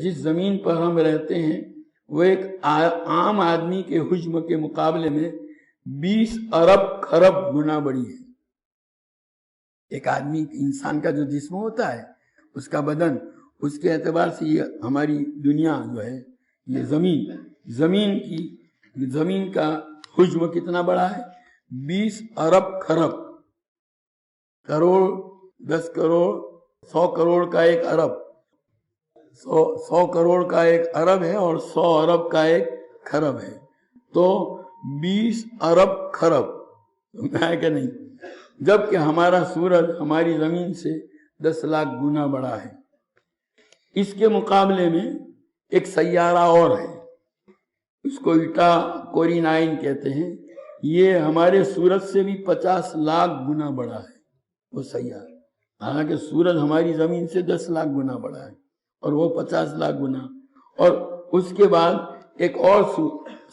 جس زمین پر ہم رہتے ہیں وہ ایک عام آدمی کے حجم کے مقابلے میں 20 ارب خرب گنا بڑی ہے۔ ایک آدمی انسان کا جو جسم ہوتا ہے، اس کا بدن، اس کے اعتبار سے یہ ہماری دنیا جو ہے، یہ زمین کا حجم کتنا بڑا ہے؟ 20 ارب خرب، کروڑ، 10 کروڑ، 100 کروڑ کا ایک ارب، 100 کروڑ کا ایک ارب ہے اور 100 ارب کا ایک خرب ہے، تو 20 ارب خرب ہے کہ نہیں؟ جبکہ ہمارا سورج ہماری زمین سے 10 لاکھ گنا بڑا ہے۔ اس کے مقابلے میں ایک سیارہ اور ہے، اس کو ایٹا کورینائن کہتے ہیں، یہ ہمارے سورج سے بھی 50 لاکھ گنا بڑا ہے وہ سیارہ، حالانکہ سورج ہماری زمین سے 10 لاکھ گنا بڑا ہے اور وہ 50 لاکھ گنا۔ اور اس کے بعد ایک اور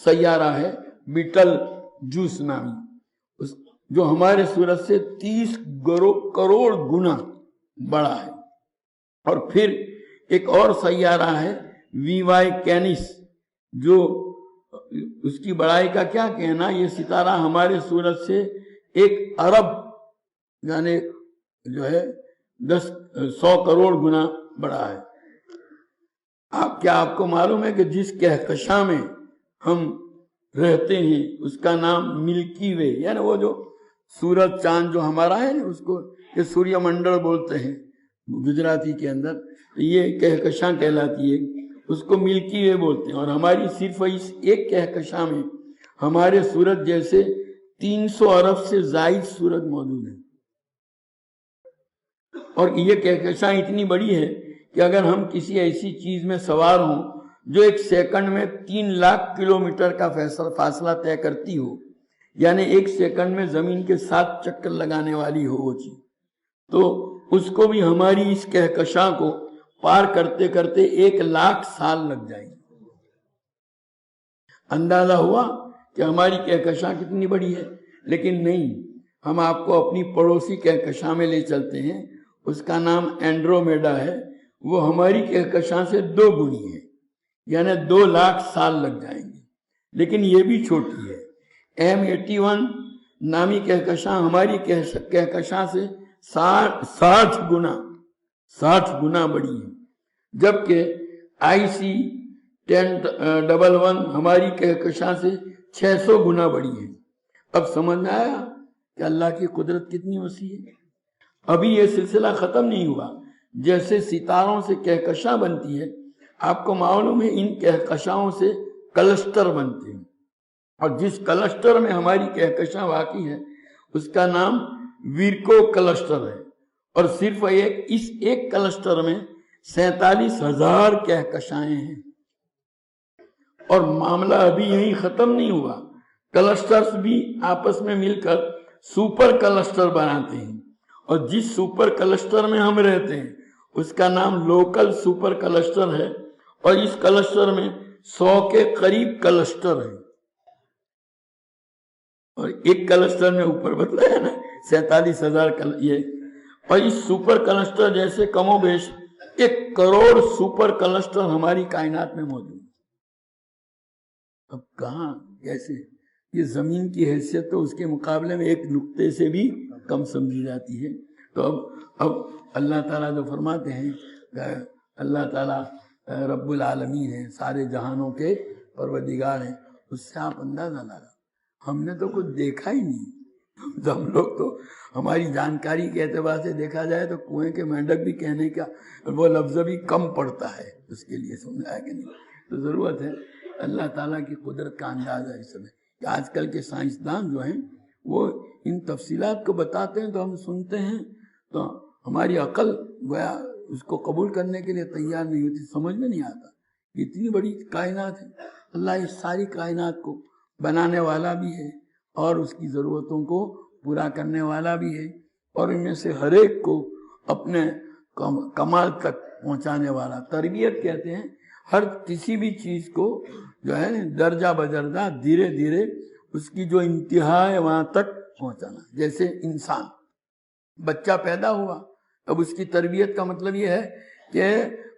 سیارہ ہے بیٹل جوس نامی، جو ہمارے سورج سے 30 کروڑ گنا بڑا ہے۔ اور پھر ایک اور سیارہ ہے وی وائی کینس، جو اس کی بڑائی کا کیا کہنا، یہ ستارہ ہمارے سورج سے 1 ارب یعنی جو ہے 100 کروڑ گنا بڑا ہے۔ کیا آپ کو معلوم ہے کہ جس کہکشاں میں ہم رہتے ہیں اس کا نام ملکی وے، یعنی وہ جو سورج چاند جو ہمارا ہے اس کو یہ سوریہ منڈل بولتے ہیں گجراتی کے اندر، یہ کہکشاں کہلاتی ہے، اس کو ملکی وے بولتے ہیں۔ اور ہماری صرف اس ایک کہکشاں میں ہمارے سورج جیسے 300 ارب سے زائد سورج موجود ہیں، اور یہ کہکشاں اتنی بڑی ہے کہ اگر ہم کسی ایسی چیز میں سوار ہوں جو 1 سیکنڈ میں 3 لاکھ کلومیٹر کا فاصلہ طے کرتی ہو، یعنی 1 سیکنڈ میں زمین کے 7 چکر لگانے والی ہو وہ چیز، تو اس کو بھی ہماری اس کہکشاں کو پار کرتے کرتے 1 لاکھ سال لگ جائیں گے۔ اندازہ ہوا کہ ہماری کہکشاں کتنی بڑی ہے؟ لیکن نہیں، ہم آپ کو اپنی پڑوسی کہکشاں میں لے چلتے ہیں، اس کا نام اینڈرومیڈا ہے، وہ ہماری کہکشاں سے 2 گنی ہے، یعنی 2 لاکھ سال لگ جائیں گے، لیکن یہ بھی چھوٹی ہے۔ M81 نامی کہکشاں ہماری کہکشاں سے 60 گنا بڑی ہے، جبکہ IC 1011 ہماری کہکشاں سے 600 گنا بڑی ہے۔ اب سمجھ میں آیا کہ اللہ کی قدرت کتنی وسیع ہے۔ ابھی یہ سلسلہ ختم نہیں ہوا، جیسے ستاروں سے کہکشاں بنتی ہے، آپ کو معلوم ہے ان کہکشاؤں سے کلسٹر بنتے ہیں، اور جس کلسٹر میں ہماری کہکشاں واقع ہے اس کا نام ویرکو کلسٹر ہے، اور صرف اس ایک کلسٹر میں 47,000 کہکشائیں ہیں۔ اور معاملہ ابھی یہیں ختم نہیں ہوا، کلسٹرز بھی آپس میں مل کر سپر کلسٹر بناتے ہیں، اور جس سپر کلسٹر میں ہم رہتے ہیں اس کا نام لوکل سپر کلسٹر ہے، اور اس کلسٹر میں 100 کے قریب کلسٹر ہیں، اور ایک کلسٹر میں اوپر بتلایا نا 47,000 یہ، اور اس سپر کلسٹر جیسے کم و بیش 1 کروڑ سپر کلسٹر ہماری کائنات میں موجود ہے۔ اب کہاں کیسے یہ زمین کی حیثیت تو اس کے مقابلے میں ایک نقطے سے بھی کم سمجھی جاتی ہے۔ تو اب اللہ تعالیٰ جو فرماتے ہیں، اللہ تعالیٰ رب العالمین ہیں، سارے جہانوں کے پروردگار ہیں، اس سے آپ اندازہ لگا ہم نے تو کچھ دیکھا ہی نہیں، ہم لوگ تو ہماری جانکاری کے اعتبار سے دیکھا جائے تو کنویں کے مینڈک بھی کہنے کا وہ لفظ بھی کم پڑتا ہے اس کے لیے، سمجھا کہ نہیں؟ تو ضرورت ہے اللہ تعالیٰ کی قدرت کا اندازہ اس میں کہ آج کل کے سائنسدان جو ہیں وہ ان تفصیلات کو بتاتے ہیں تو ہم سنتے ہیں تو ہماری عقل گویا اس کو قبول کرنے کے لیے تیار نہیں ہوتی، سمجھ میں نہیں آتا۔ اتنی بڑی کائنات ہے، اللہ اس ساری کائنات کو بنانے والا بھی ہے اور اس کی ضرورتوں کو پورا کرنے والا بھی ہے، اور ان میں سے ہر ایک کو اپنے کمال تک پہنچانے والا۔ تربیت کہتے ہیں ہر کسی بھی چیز کو جو ہے درجہ بدرجہ دھیرے دھیرے اس کی جو انتہا ہے وہاں تک پہنچانا۔ جیسے انسان بچہ پیدا ہوا، اب اس کی تربیت کا مطلب یہ ہے کہ